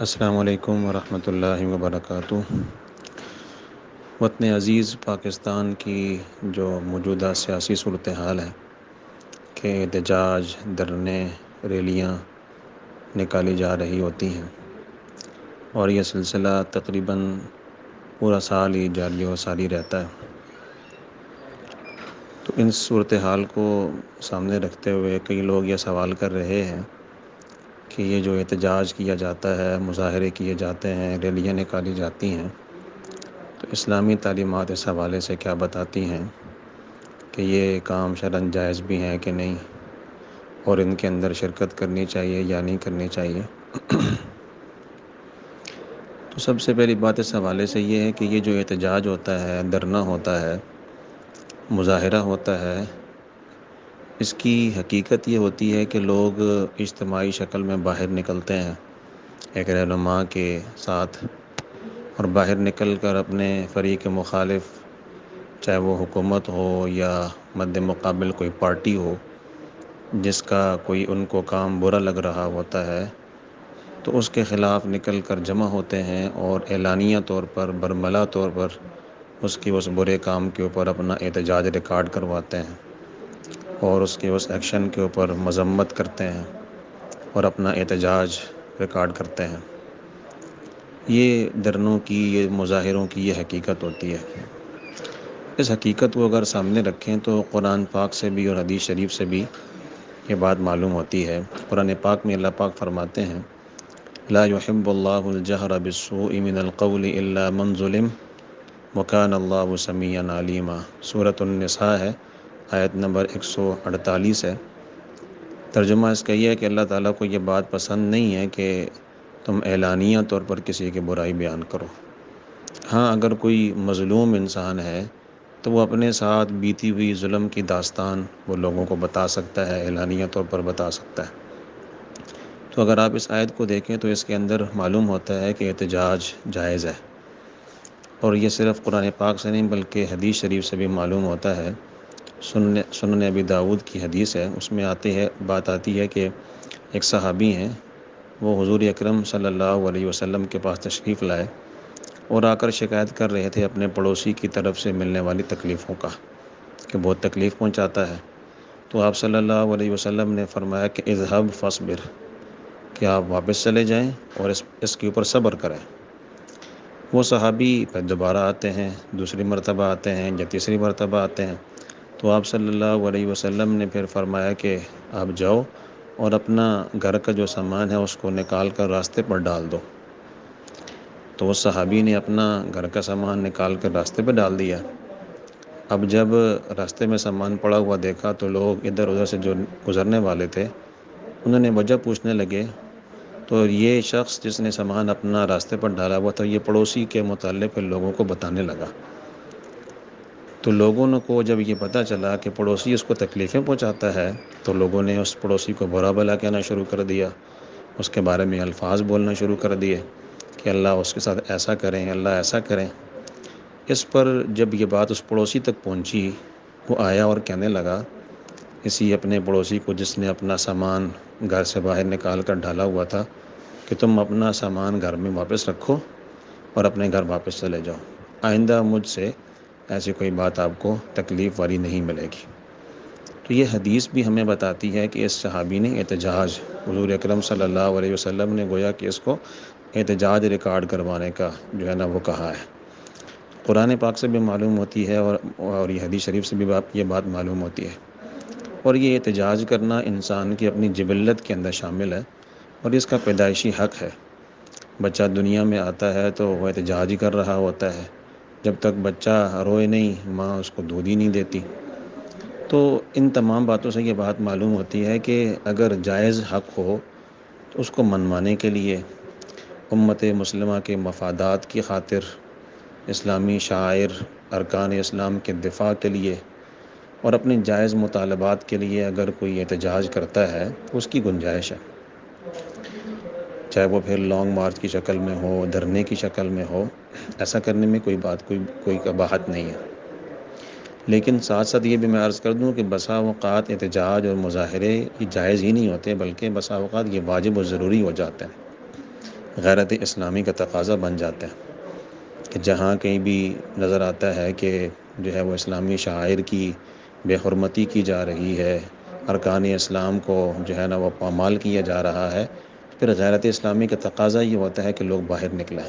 السلام علیکم ورحمۃ اللہ وبرکاتہ۔ وطن عزیز پاکستان کی جو موجودہ سیاسی صورتحال ہے کہ احتجاج، دھرنے، ریلیاں نکالی جا رہی ہوتی ہیں اور یہ سلسلہ تقریباً پورا سال ہی جاری و ساری رہتا ہے۔ تو ان صورتحال کو سامنے رکھتے ہوئے کئی لوگ یہ سوال کر رہے ہیں کہ یہ جو احتجاج کیا جاتا ہے، مظاہرے کیے جاتے ہیں، ریلیاں نکالی جاتی ہیں، تو اسلامی تعلیمات اس حوالے سے کیا بتاتی ہیں کہ یہ کام شرعاً جائز بھی ہیں کہ نہیں، اور ان کے اندر شرکت کرنی چاہیے یا نہیں کرنی چاہیے۔ تو سب سے پہلی بات اس حوالے سے یہ ہے کہ یہ جو احتجاج ہوتا ہے، دھرنا ہوتا ہے، مظاہرہ ہوتا ہے، اس کی حقیقت یہ ہوتی ہے کہ لوگ اجتماعی شکل میں باہر نکلتے ہیں ایک رہنما کے ساتھ، اور باہر نکل کر اپنے فریق مخالف، چاہے وہ حکومت ہو یا مد مقابل کوئی پارٹی ہو، جس کا کوئی ان کو کام برا لگ رہا ہوتا ہے، تو اس کے خلاف نکل کر جمع ہوتے ہیں اور اعلانیہ طور پر، برملا طور پر اس برے کام کے اوپر اپنا احتجاج ریکارڈ کرواتے ہیں اور اس کے اس ایکشن کے اوپر مذمت کرتے ہیں اور اپنا احتجاج ریکارڈ کرتے ہیں۔ یہ دھرنوں کی، یہ مظاہروں کی یہ حقیقت ہوتی ہے۔ اس حقیقت کو اگر سامنے رکھیں تو قرآن پاک سے بھی اور حدیث شریف سے بھی یہ بات معلوم ہوتی ہے۔ قرآن پاک میں اللہ پاک فرماتے ہیں: لا يحب اللہ الجہر بالسوء من القول الا من ظلم وکان اللہ سمیعا علیما۔ سورۃ النساء ہے، آیت نمبر 148 ہے۔ ترجمہ اس کا یہ ہے کہ اللہ تعالیٰ کو یہ بات پسند نہیں ہے کہ تم اعلانیہ طور پر کسی کی برائی بیان کرو۔ ہاں، اگر کوئی مظلوم انسان ہے تو وہ اپنے ساتھ بیتی ہوئی ظلم کی داستان وہ لوگوں کو بتا سکتا ہے، اعلانیہ طور پر بتا سکتا ہے۔ تو اگر آپ اس آیت کو دیکھیں تو اس کے اندر معلوم ہوتا ہے کہ احتجاج جائز ہے، اور یہ صرف قرآن پاک سے نہیں بلکہ حدیث شریف سے بھی معلوم ہوتا ہے۔ سنن ابی داؤد کی حدیث ہے، اس میں بات آتی ہے کہ ایک صحابی ہیں، وہ حضور اکرم صلی اللہ علیہ وسلم کے پاس تشریف لائے اور آ کر شکایت کر رہے تھے اپنے پڑوسی کی طرف سے ملنے والی تکلیفوں کا، کہ بہت تکلیف پہنچاتا ہے۔ تو آپ صلی اللہ علیہ وسلم نے فرمایا کہ اذهب فاصبر، کہ آپ واپس چلے جائیں اور اس کے اوپر صبر کریں۔ وہ صحابی پھر دوبارہ آتے ہیں، دوسری مرتبہ آتے ہیں یا تیسری مرتبہ آتے ہیں، تو آپ صلی اللہ علیہ وسلم نے پھر فرمایا کہ آپ جاؤ اور اپنا گھر کا جو سامان ہے اس کو نکال کر راستے پر ڈال دو۔ تو اس صحابی نے اپنا گھر کا سامان نکال کر راستے پہ ڈال دیا۔ اب جب راستے میں سامان پڑا ہوا دیکھا تو لوگ ادھر ادھر سے جو گزرنے والے تھے انہوں نے وجہ پوچھنے لگے، تو یہ شخص جس نے سامان اپنا راستے پر ڈالا ہوا تھا یہ پڑوسی کے متعلق پھر لوگوں کو بتانے لگا۔ تو لوگوں کو جب یہ پتہ چلا کہ پڑوسی اس کو تکلیفیں پہنچاتا ہے تو لوگوں نے اس پڑوسی کو برا بھلا کہنا شروع کر دیا، اس کے بارے میں الفاظ بولنا شروع کر دیے کہ اللہ اس کے ساتھ ایسا کریں، اللہ ایسا کریں۔ اس پر جب یہ بات اس پڑوسی تک پہنچی، وہ آیا اور کہنے لگا اسی اپنے پڑوسی کو جس نے اپنا سامان گھر سے باہر نکال کر ڈالا ہوا تھا کہ تم اپنا سامان گھر میں واپس رکھو اور اپنے گھر واپس چلے جاؤ، آئندہ مجھ سے ایسی کوئی بات آپ کو تکلیف والی نہیں ملے گی۔ تو یہ حدیث بھی ہمیں بتاتی ہے کہ اس صحابی نے احتجاج، حضور اکرم صلی اللہ علیہ وسلم نے گویا کہ اس کو احتجاج ریکارڈ کروانے کا جو ہے نا وہ کہا ہے۔ قرآن پاک سے بھی معلوم ہوتی ہے اور یہ حدیث شریف سے بھی یہ بات معلوم ہوتی ہے، اور یہ احتجاج کرنا انسان کی اپنی جبلت کے اندر شامل ہے اور اس کا پیدائشی حق ہے۔ بچہ دنیا میں آتا ہے تو وہ احتجاج ہی کر رہا ہوتا ہے، جب تک بچہ روئے نہیں ماں اس کو دودھ ہی نہیں دیتی۔ تو ان تمام باتوں سے یہ بات معلوم ہوتی ہے کہ اگر جائز حق ہو تو اس کو منوانے کے لیے امت مسلمہ کے مفادات کی خاطر، اسلامی شعائر، ارکان اسلام کے دفاع کے لیے اور اپنے جائز مطالبات کے لیے اگر کوئی احتجاج کرتا ہے تو اس کی گنجائش ہے، چاہے وہ پھر لانگ مارچ کی شکل میں ہو، دھرنے کی شکل میں ہو، ایسا کرنے میں کوئی قباحت نہیں ہے۔ لیکن ساتھ ساتھ یہ بھی میں عرض کر دوں کہ بسا اوقات احتجاج اور مظاہرے یہ جائز ہی نہیں ہوتے، بلکہ بسا اوقات یہ واجب و ضروری ہو جاتے ہیں۔ غیرت اسلامی کا تقاضا بن جاتا ہے کہ جہاں کہیں بھی نظر آتا ہے کہ جو ہے وہ اسلامی شعائر کی بے حرمتی کی جا رہی ہے، ارکان اسلام کو جو ہے نا وہ پامال کیا جا رہا ہے، پھر غیرت اسلامی کا تقاضا یہ ہوتا ہے کہ لوگ باہر نکلیں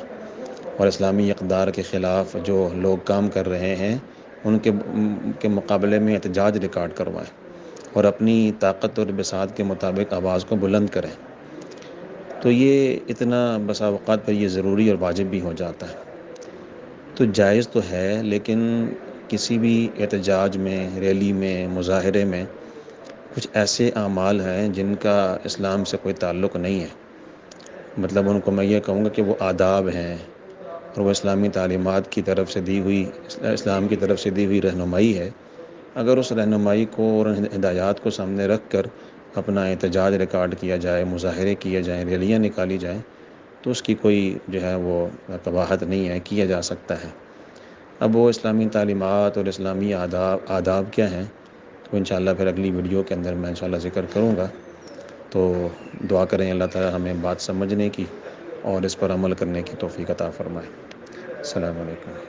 اور اسلامی اقدار کے خلاف جو لوگ کام کر رہے ہیں ان کے مقابلے میں احتجاج ریکارڈ کروائیں اور اپنی طاقت اور بساط کے مطابق آواز کو بلند کریں۔ تو یہ اتنا بسا اوقات پر یہ ضروری اور واجب بھی ہو جاتا ہے۔ تو جائز تو ہے، لیکن کسی بھی احتجاج میں، ریلی میں، مظاہرے میں کچھ ایسے اعمال ہیں جن کا اسلام سے کوئی تعلق نہیں ہے، مطلب ان کو میں یہ کہوں گا کہ وہ آداب ہیں اور وہ اسلامی تعلیمات کی طرف سے دی ہوئی، اسلام کی طرف سے دی ہوئی رہنمائی ہے۔ اگر اس رہنمائی کو اور ہدایات کو سامنے رکھ کر اپنا احتجاج ریکارڈ کیا جائے، مظاہرے کیے جائیں، ریلیاں نکالی جائیں، تو اس کی کوئی جو ہے وہ قباحت نہیں ہے، کیا جا سکتا ہے۔ اب وہ اسلامی تعلیمات اور اسلامی آداب کیا ہیں، تو انشاءاللہ پھر اگلی ویڈیو کے اندر میں انشاءاللہ ذکر کروں گا۔ تو دعا کریں اللہ تعالی ہمیں بات سمجھنے کی اور اس پر عمل کرنے کی توفیق عطا فرمائے۔ السلام علیکم۔